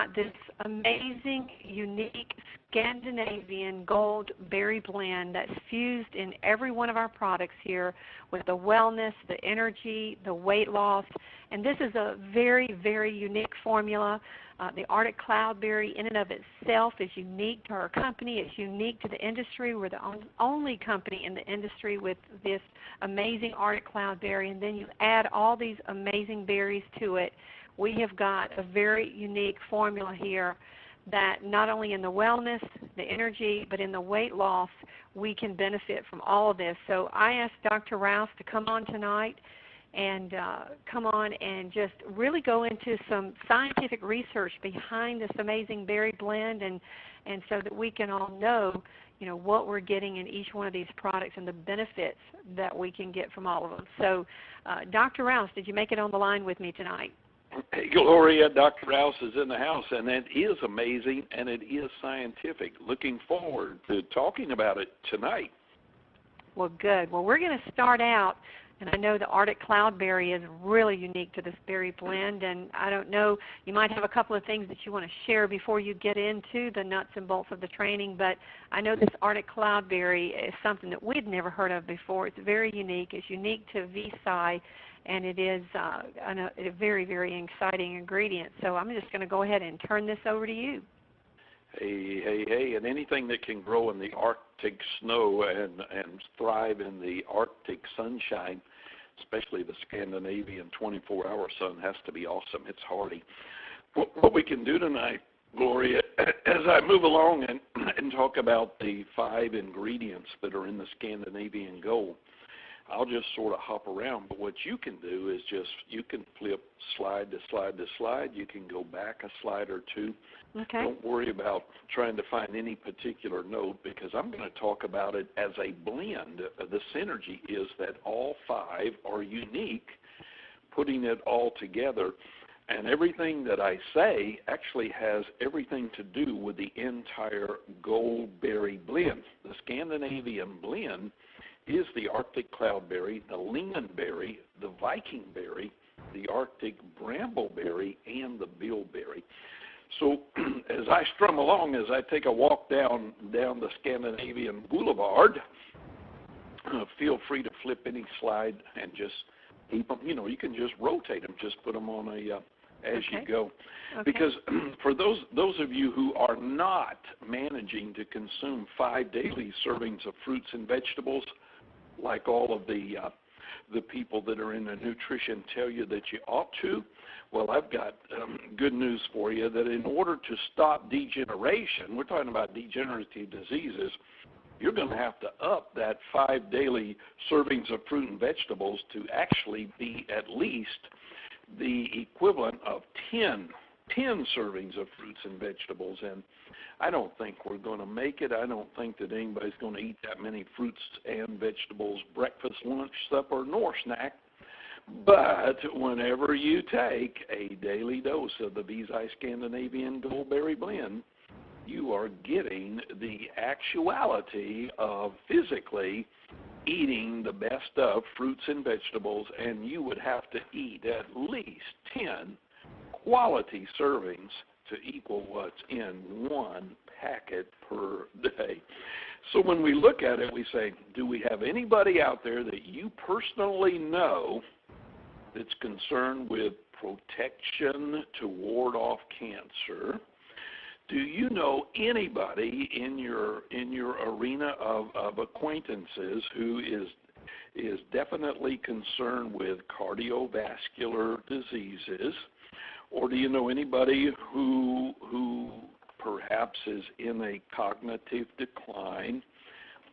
got this amazing, unique Scandinavian gold berry blend that's fused in every one of our products here with the wellness, the energy, the weight loss. And this is a very, very unique formula. The Arctic Cloudberry in and of itself is unique to our company. It's unique to the industry. We're the only company in the industry with this amazing Arctic Cloudberry. And then you add all these amazing berries to it. We have got a very unique formula here that not only in the wellness, the energy, but in the weight loss, we can benefit from all of this. So I asked Dr. Rouse to come on tonight and come on and just really go into some scientific research behind this amazing berry blend, and so that we can all know, what we're getting in each one of these products and the benefits that we can get from all of them. So Dr. Rouse, did you make it on the line with me tonight? Hey, Gloria, Dr. Rouse is in the house, and it is amazing, and it is scientific. Looking forward to talking about it tonight. Well, good. Well, we're going to start out, and I know the Arctic Cloudberry is really unique to this berry blend, and I don't know, you might have a couple of things that you want to share before you get into the nuts and bolts of the training, but I know this Arctic Cloudberry is something that we'd never heard of before. It's very unique. It's unique to Visi, and it is a very, very exciting ingredient. So I'm just going to go ahead and turn this over to you. Hey, and anything that can grow in the Arctic snow and thrive in the Arctic sunshine, especially the Scandinavian 24-hour sun, has to be awesome. It's hardy. What we can do tonight, Gloria, as I move along and talk about the 5 ingredients that are in the Scandinavian Gold, I'll just sort of hop around, but what you can do is you can flip slide to slide to slide. You can go back a slide or two. Okay. Don't worry about trying to find any particular note, because I'm going to talk about it as a blend. The synergy is that all 5 are unique, putting it all together. And everything that I say actually has everything to do with the entire goldberry blend. The Scandinavian blend is the Arctic Cloudberry, the Lingonberry, the Vikingberry, the Arctic Brambleberry, and the Bilberry. So as I strum along, as I take a walk down the Scandinavian Boulevard, feel free to flip any slide and just keep them. You can just rotate them, just put them on as you go. Okay. Because for those of you who are not managing to consume 5 daily servings of fruits and vegetables, like all of the people that are into nutrition tell you that you ought to, well, I've got good news for you, that in order to stop degeneration, we're talking about degenerative diseases, you're going to have to up that 5 daily servings of fruit and vegetables to actually be at least the equivalent of 10 servings of fruits and vegetables. And I don't think we're going to make it. I don't think that anybody's going to eat that many fruits and vegetables, breakfast, lunch, supper, nor snack. But whenever you take a daily dose of the Visi Scandinavian Goldberry Blend, you are getting the actuality of physically eating the best of fruits and vegetables, and you would have to eat at least 10 quality servings to equal what's in one packet per day. So when we look at it, we say, do we have anybody out there that you personally know that's concerned with protection to ward off cancer? Do you know anybody in your arena of acquaintances who is definitely concerned with cardiovascular diseases? Or do you know anybody who perhaps is in a cognitive decline?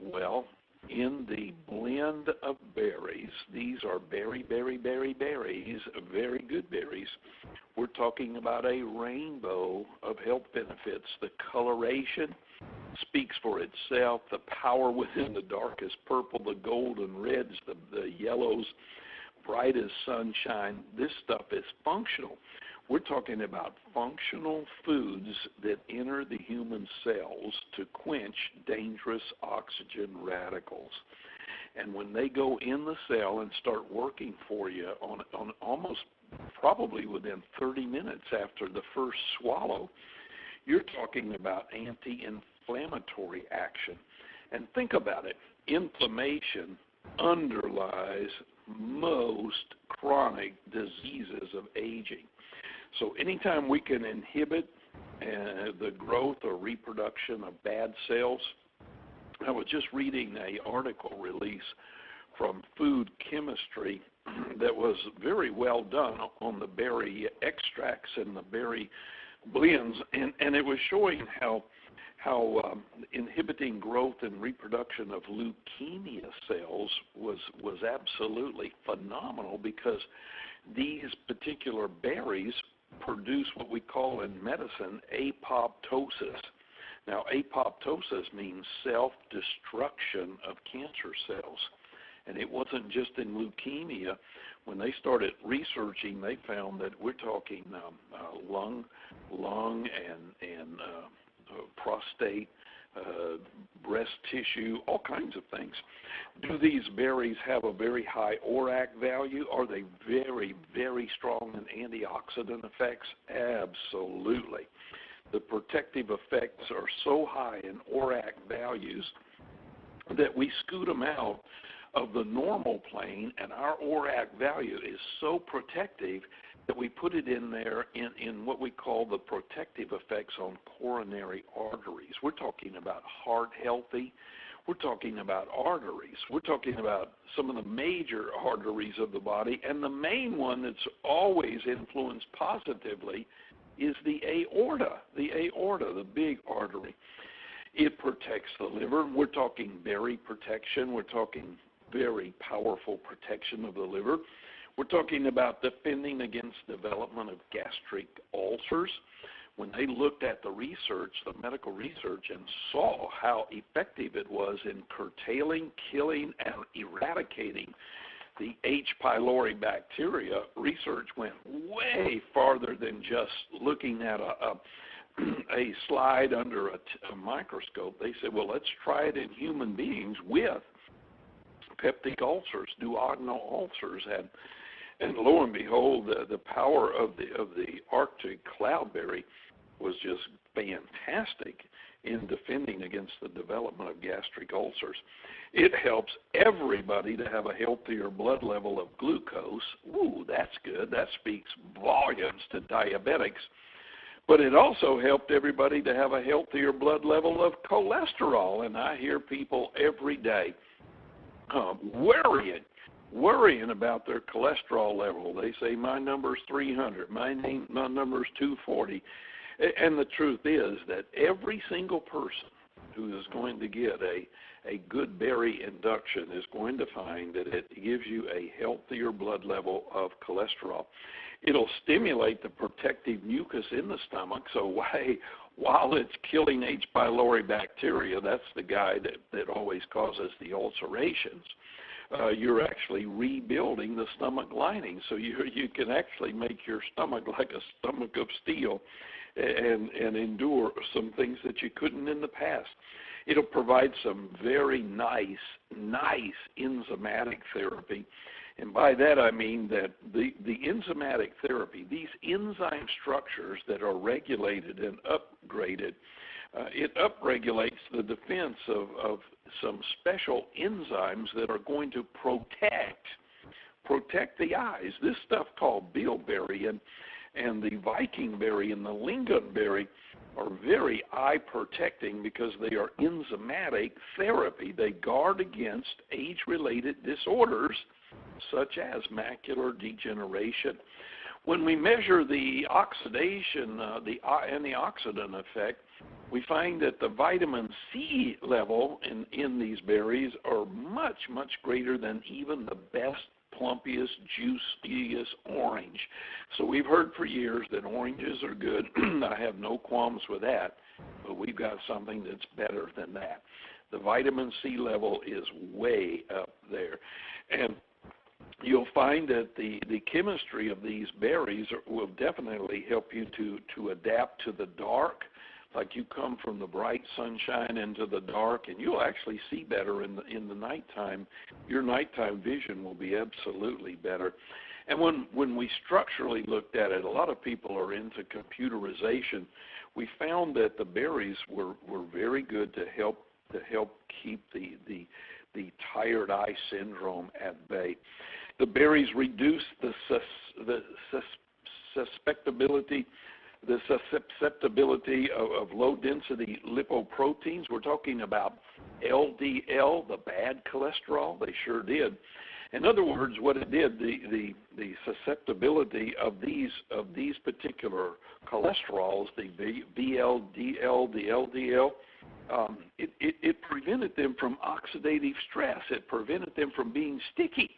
Well, in the blend of berries, these are berries, very good berries. We're talking about a rainbow of health benefits. The coloration speaks for itself. The power within the darkest purple, the golden reds, the yellows, bright as sunshine. This stuff is functional. We're talking about functional foods that enter the human cells to quench dangerous oxygen radicals. And when they go in the cell and start working for you on almost probably within 30 minutes after the first swallow, you're talking about anti-inflammatory action. And think about it. Inflammation underlies most chronic diseases of aging. So anytime we can inhibit the growth or reproduction of bad cells, I was just reading an article release from Food Chemistry that was very well done on the berry extracts and the berry blends, and it was showing how inhibiting growth and reproduction of leukemia cells was absolutely phenomenal, because these particular berries produce what we call in medicine apoptosis. Now, apoptosis means self-destruction of cancer cells. And it wasn't just in leukemia. When they started researching, they found that we're talking lung and prostate, breast tissue, all kinds of things. Do these berries have a very high ORAC value? Are they very, very strong in antioxidant effects? Absolutely. The protective effects are so high in ORAC values that we scoot them out of the normal plane, and our ORAC value is so protective that we put it in there in what we call the protective effects on coronary arteries. We're talking about heart healthy. We're talking about arteries. We're talking about some of the major arteries of the body, and the main one that's always influenced positively is the aorta, the big artery. It protects the liver. We're talking berry protection. We're talking very powerful protection of the liver. We're talking about defending against development of gastric ulcers. When they looked at the research, the medical research, and saw how effective it was in curtailing, killing, and eradicating the H. pylori bacteria, research went way farther than just looking at a slide under a microscope. They said, well, let's try it in human beings with peptic ulcers, duodenal ulcers, and lo and behold, the power of the Arctic cloudberry was just fantastic in defending against the development of gastric ulcers. It helps everybody to have a healthier blood level of glucose. Ooh, that's good. That speaks volumes to diabetics. But it also helped everybody to have a healthier blood level of cholesterol. And I hear people every day worrying about their cholesterol level. They say, my number's 300, my number's 240. And the truth is that every single person who is going to get a good berry induction is going to find that it gives you a healthier blood level of cholesterol. It'll stimulate the protective mucus in the stomach, so while it's killing H. pylori bacteria, that's the guy that always causes the ulcerations, you're actually rebuilding the stomach lining, so you can actually make your stomach like a stomach of steel and endure some things that you couldn't in the past. It'll provide some very nice enzymatic therapy. And by that I mean that the enzymatic therapy, these enzyme structures that are regulated and upgraded, it upregulates the defense of some special enzymes that are going to protect the eyes. This stuff called bilberry and the vikingberry and the lingonberry are very eye protecting because they are enzymatic therapy. They guard against age-related disorders such as macular degeneration. When we measure the oxidation, the antioxidant effect, we find that the vitamin C level in these berries are much, much greater than even the best, plumpiest, juiciest orange. So we've heard for years that oranges are good. I have no qualms with that, but we've got something that's better than that. The vitamin C level is way up there. And you'll find that the chemistry of these berries will definitely help you to adapt to the dark. like you come from the bright sunshine into the dark, and you'll actually see better in the nighttime. Your nighttime vision will be absolutely better. And when we structurally looked at it, a lot of people are into computerization. We found that the berries were very good to help keep the tired eye syndrome at bay. The berries reduce the susceptibility of low-density lipoproteins. We're talking about LDL, the bad cholesterol. They sure did. In other words, what it did, the susceptibility of these particular cholesterols, the VLDL, the LDL, it prevented them from oxidative stress. It prevented them from being sticky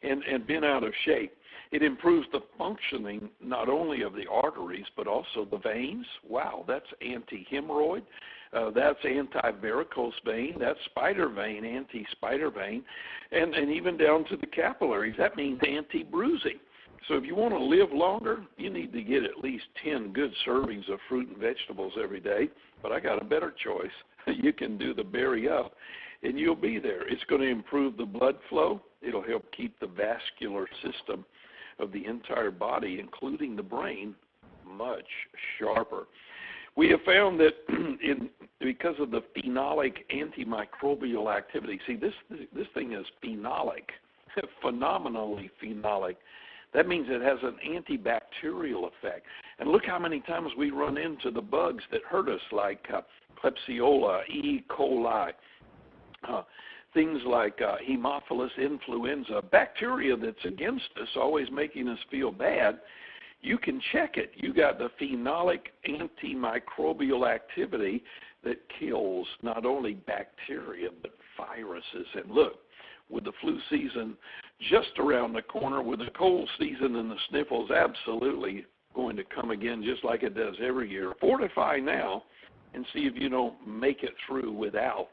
and being out of shape. It improves the functioning not only of the arteries but also the veins. Wow, that's anti-hemorrhoid. That's anti-varicose vein. That's spider vein, anti-spider vein, and even down to the capillaries. That means anti-bruising. So if you want to live longer, you need to get at least 10 good servings of fruit and vegetables every day. But I got a better choice. You can do the berry up, and you'll be there. It's going to improve the blood flow. It'll help keep the vascular system of the entire body, including the brain, much sharper. We have found that because of the phenolic antimicrobial activity, see, this thing is phenolic, phenomenally phenolic. That means it has an antibacterial effect. And look how many times we run into the bugs that hurt us, like Klebsiella, E. coli, things like Haemophilus influenza, bacteria that's against us, always making us feel bad. You can check it. You got the phenolic antimicrobial activity that kills not only bacteria but viruses. And look, with the flu season just around the corner, with the cold season and the sniffles absolutely going to come again just like it does every year, fortify now and see if you don't make it through without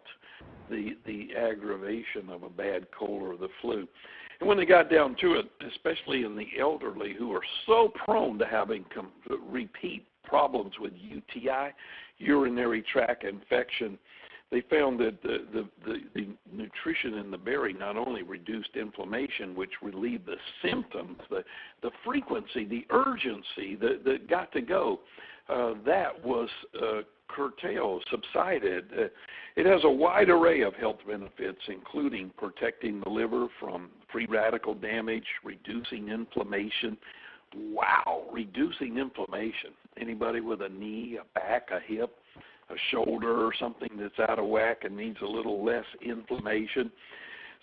the aggravation of a bad cold or the flu. And when they got down to it, especially in the elderly who are so prone to having repeat problems with UTI, urinary tract infection, they found that the nutrition in the berry not only reduced inflammation, which relieved the symptoms, the frequency, the urgency that got to go, that was curtailed, subsided. It has a wide array of health benefits, including protecting the liver from free radical damage, reducing inflammation. Wow, reducing inflammation. Anybody with a knee, a back, a hip, a shoulder, or something that's out of whack and needs a little less inflammation.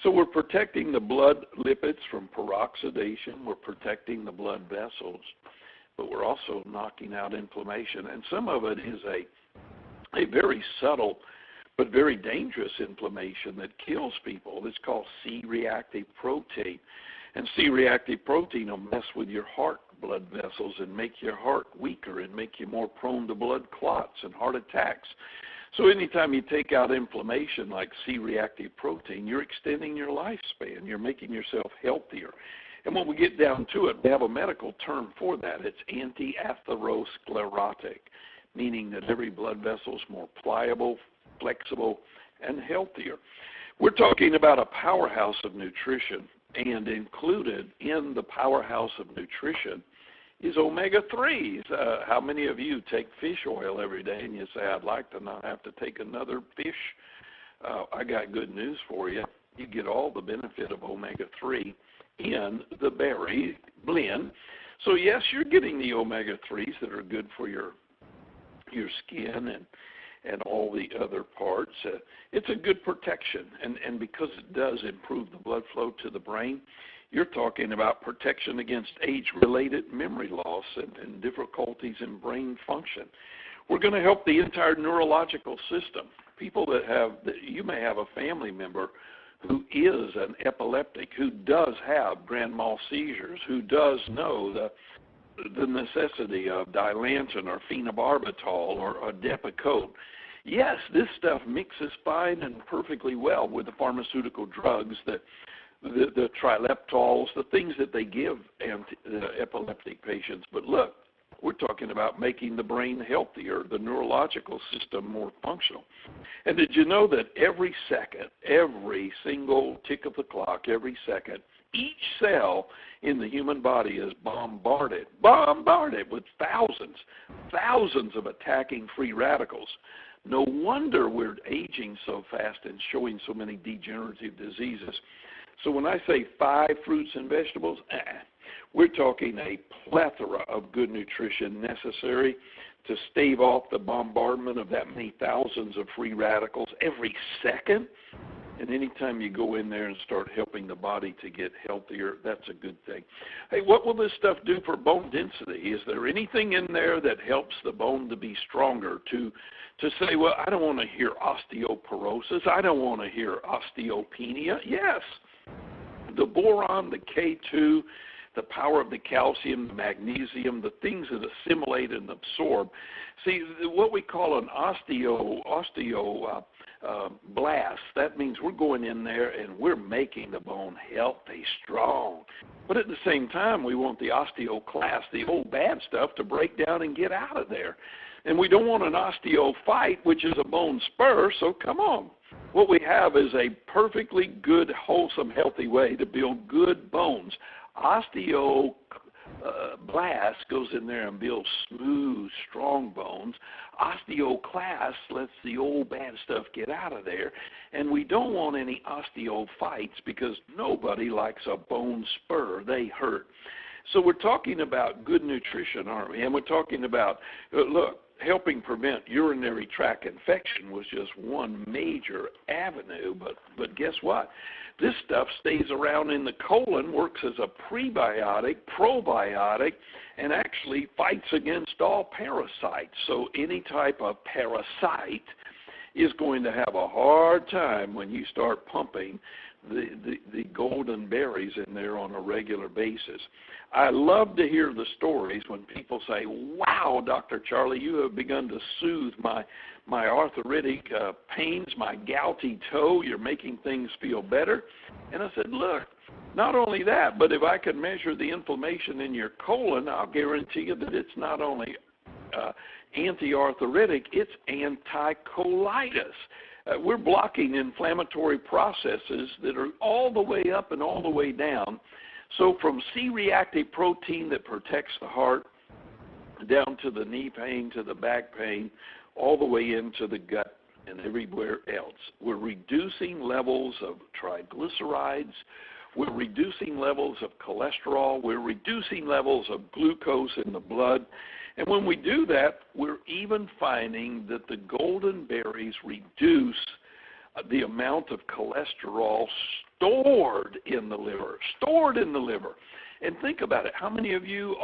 So we're protecting the blood lipids from peroxidation. We're protecting the blood vessels, but we're also knocking out inflammation. And some of it is a very subtle but very dangerous inflammation that kills people. It's called C-reactive protein. And C-reactive protein will mess with your heart blood vessels and make your heart weaker and make you more prone to blood clots and heart attacks. So anytime you take out inflammation like C-reactive protein, you're extending your lifespan. You're making yourself healthier. And when we get down to it, we have a medical term for that. It's anti-atherosclerotic, meaning that every blood vessel is more pliable, flexible, and healthier. We're talking about a powerhouse of nutrition, and included in the powerhouse of nutrition is omega-3s. How many of you take fish oil every day and you say, I'd like to not have to take another fish? I got good news for you. You get all the benefit of omega-3 in the berry blend. So yes, you're getting the omega-3s that are good for your skin and all the other parts. It's a good protection, and because it does improve the blood flow to the brain, you're talking about protection against age-related memory loss and difficulties in brain function. We're going to help the entire neurological system. People you may have a family member who is an epileptic, who does have grand mal seizures, who does know the necessity of Dilantin or phenobarbital or Depakote. Yes, this stuff mixes fine and perfectly well with the pharmaceutical drugs, the trileptals, the things that they give epileptic patients. But look, We're talking about making the brain healthier, the neurological system more functional. And did you know that every second, every single tick of the clock, every second, each cell in the human body is bombarded with thousands of attacking free radicals. No wonder we're aging so fast and showing so many degenerative diseases. So when I say 5 fruits and vegetables, we're talking a plethora of good nutrition necessary to stave off the bombardment of that many thousands of free radicals every second. And anytime you go in there and start helping the body to get healthier, that's a good thing. Hey, what will this stuff do for bone density? Is there anything in there that helps the bone to be stronger, to say, well, I don't want to hear osteoporosis, I don't want to hear osteopenia? Yes. The boron, the K2, the power of the calcium, the magnesium, the things that assimilate and absorb. See, what we call an osteoblast, that means we're going in there and we're making the bone healthy, strong. But at the same time, we want the osteoclast, the old bad stuff, to break down and get out of there. And we don't want an osteophyte, which is a bone spur, so come on. What we have is a perfectly good, wholesome, healthy way to build good bones. Osteoblast goes in there and builds smooth, strong bones. Osteoclast lets the old bad stuff get out of there. And we don't want any osteophytes because nobody likes a bone spur. They hurt. So we're talking about good nutrition, aren't we? And we're talking about, look, helping prevent urinary tract infection was just one major avenue, but guess what? This stuff stays around in the colon, works as a prebiotic, probiotic, and actually fights against all parasites. So any type of parasite is going to have a hard time when you start pumping the golden berries in there on a regular basis. I love to hear the stories when people say, wow, Dr. Charlie, you have begun to soothe my arthritic pains, my gouty toe. You're making things feel better. And I said, look, not only that, but if I can measure the inflammation in your colon, I'll guarantee you that it's not only anti-arthritic, it's anti-colitis. We're blocking inflammatory processes that are all the way up and all the way down. So from C-reactive protein that protects the heart, down to the knee pain, to the back pain, all the way into the gut and everywhere else. We're reducing levels of triglycerides. We're reducing levels of cholesterol. We're reducing levels of glucose in the blood. And when we do that, we're even finding that the golden berries reduce the amount of cholesterol stored in the liver. And think about it. How many of you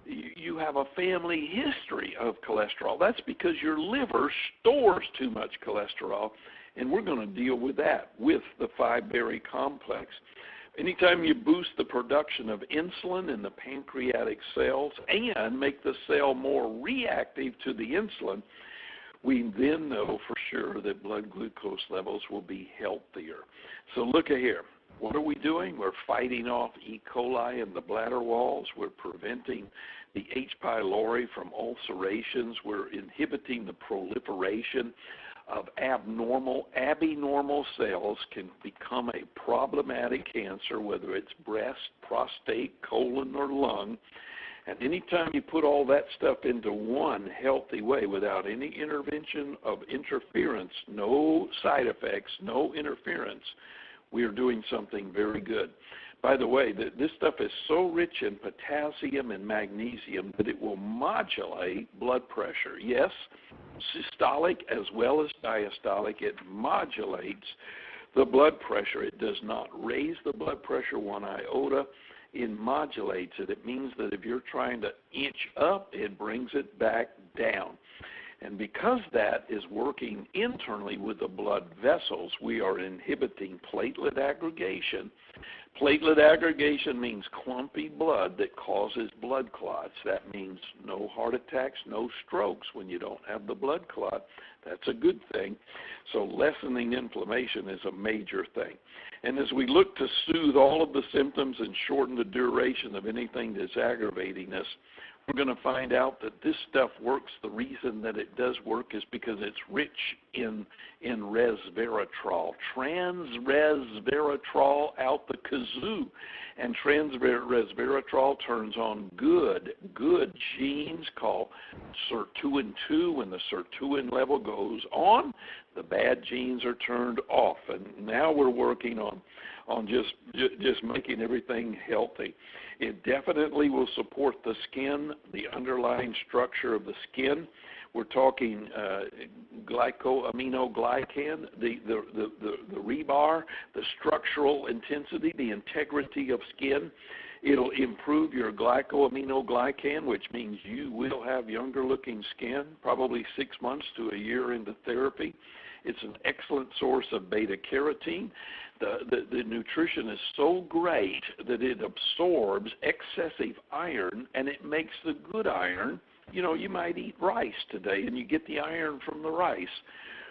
you have a family history of cholesterol? That's because your liver stores too much cholesterol, and we're going to deal with that with the 5-berry complex. Anytime you boost the production of insulin in the pancreatic cells and make the cell more reactive to the insulin, we then know for sure that blood glucose levels will be healthier. So look at here. What are we doing? We're fighting off E. coli in the bladder walls. We're preventing the H. pylori from ulcerations. We're inhibiting the proliferation of abnormal cells can become a problematic cancer, whether it's breast, prostate, colon, or lung. And anytime you put all that stuff into one healthy way without any intervention of interference, no side effects, no interference, we are doing something very good. By the way, this stuff is so rich in potassium and magnesium that it will modulate blood pressure. Yes, systolic as well as diastolic, it modulates the blood pressure. It does not raise the blood pressure one iota. It modulates it. It means that if you're trying to inch up, it brings it back down. And because that is working internally with the blood vessels, we are inhibiting platelet aggregation. Platelet aggregation means clumpy blood that causes blood clots. That means no heart attacks, no strokes when you don't have the blood clot. That's a good thing. So lessening inflammation is a major thing. And as we look to soothe all of the symptoms and shorten the duration of anything that's aggravating us, we're going to find out that this stuff works. The reason that it does work is because it's rich in resveratrol. Trans-resveratrol out the kazoo. And trans-resveratrol turns on good genes called sirtuin-2. When the sirtuin level goes on, the bad genes are turned off. And now we're working on just making everything healthy. It definitely will support the skin, the underlying structure of the skin. We're talking glycoaminoglycan, the rebar, the structural intensity, the integrity of skin. It'll improve your glycoaminoglycan, which means you will have younger looking skin, probably 6 months to a year into therapy. It's an excellent source of beta carotene. The nutrition is so great that it absorbs excessive iron, and it makes the good iron. You know, you might eat rice today, and you get the iron from the rice.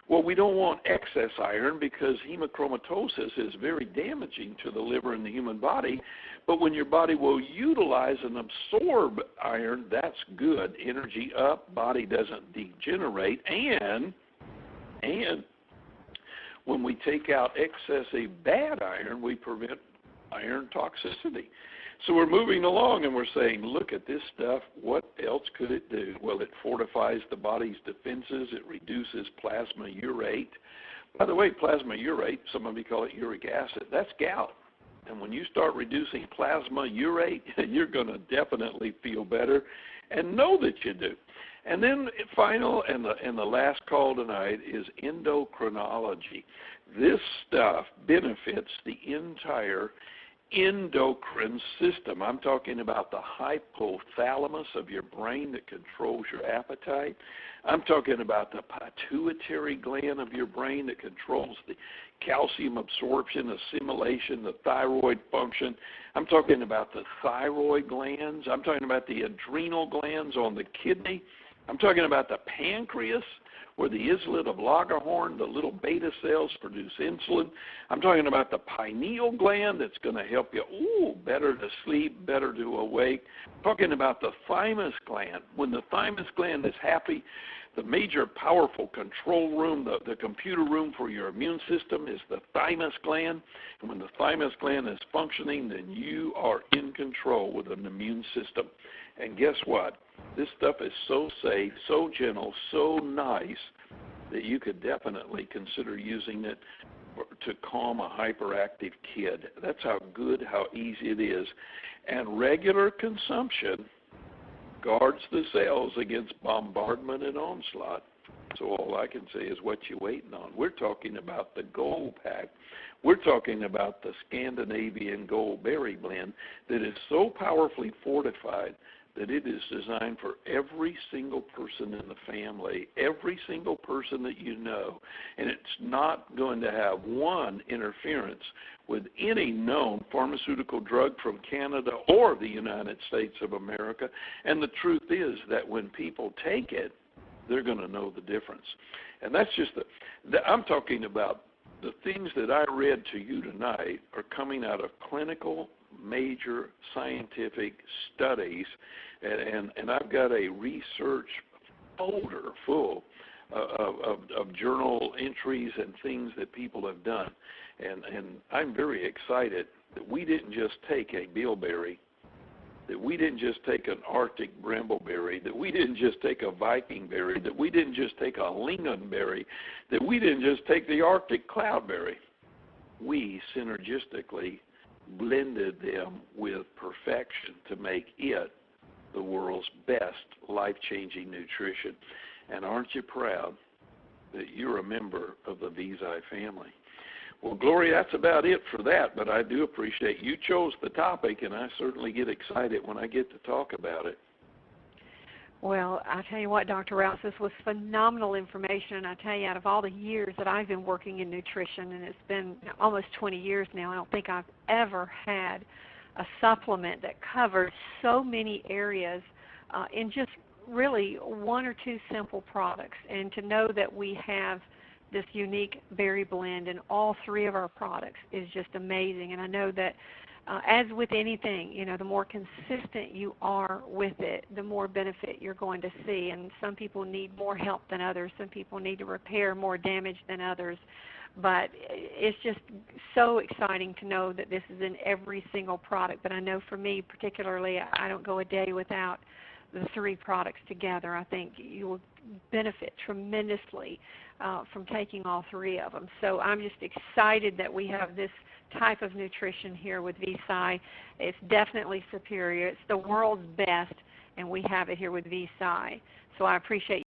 Well, we don't want excess iron because hemochromatosis is very damaging to the liver and the human body. But when your body will utilize and absorb iron, that's good. Energy up, body doesn't degenerate, and when we take out excessive bad iron, we prevent iron toxicity. So we're moving along and we're saying, look at this stuff. What else could it do? Well, it fortifies the body's defenses. It reduces plasma urate. By the way, plasma urate, some of you call it uric acid, that's gout. And when you start reducing plasma urate, you're going to definitely feel better, and know that you do. And then final and the last call tonight is endocrinology. This stuff benefits the entire endocrine system. I'm talking about the hypothalamus of your brain that controls your appetite. I'm talking about the pituitary gland of your brain that controls the calcium absorption, assimilation, the thyroid function. I'm talking about the thyroid glands. I'm talking about the adrenal glands on the kidney. I'm talking about the pancreas, where the islet of Langerhorn, the little beta cells produce insulin. I'm talking about the pineal gland that's going to help you, better to sleep, better to awake. I'm talking about the thymus gland. When the thymus gland is happy, the major powerful control room, the computer room for your immune system is the thymus gland. And when the thymus gland is functioning, then you are in control with an immune system. And guess what? This stuff is so safe, so gentle, so nice that you could definitely consider using it to calm a hyperactive kid. That's how good, how easy it is. And regular consumption guards the cells against bombardment and onslaught. So all I can say is, what you waiting on? We're talking about the Gold Pack. We're talking about the Scandinavian Gold Berry Blend that is so powerfully fortified that it is designed for every single person in the family, every single person that you know. And it's not going to have one interference with any known pharmaceutical drug from Canada or the United States of America. And the truth is that when people take it, they're going to know the difference. And that's just I'm talking about the things that I read to you tonight are coming out of clinical, major scientific studies, and I've got a research folder full of journal entries and things that people have done. And I'm very excited that we didn't just take a bilberry, that we didn't just take an Arctic brambleberry, that we didn't just take a Viking berry, that we didn't just take a lingonberry, that we didn't just take the Arctic cloudberry. We synergistically blended them with perfection to make it the world's best life-changing nutrition. And aren't you proud that you're a member of the Visi family? Well, Gloria, that's about it for that, but I do appreciate you chose the topic, and I certainly get excited when I get to talk about it. Well, I tell you what, Dr. Rouse, this was phenomenal information, and I tell you, out of all the years that I've been working in nutrition, and it's been almost 20 years now, I don't think I've ever had a supplement that covers so many areas in just really one or two simple products. And to know that we have this unique berry blend in all three of our products is just amazing. And I know that as with anything, you know, the more consistent you are with it, the more benefit you're going to see. And some people need more help than others. Some people need to repair more damage than others. But it's just so exciting to know that this is in every single product. But I know for me particularly, I don't go a day without the three products together. I think you will benefit tremendously from taking all three of them. So I'm just excited that we have this type of nutrition here with Visi. It's definitely superior. It's the world's best, and we have it here with Visi. So I appreciate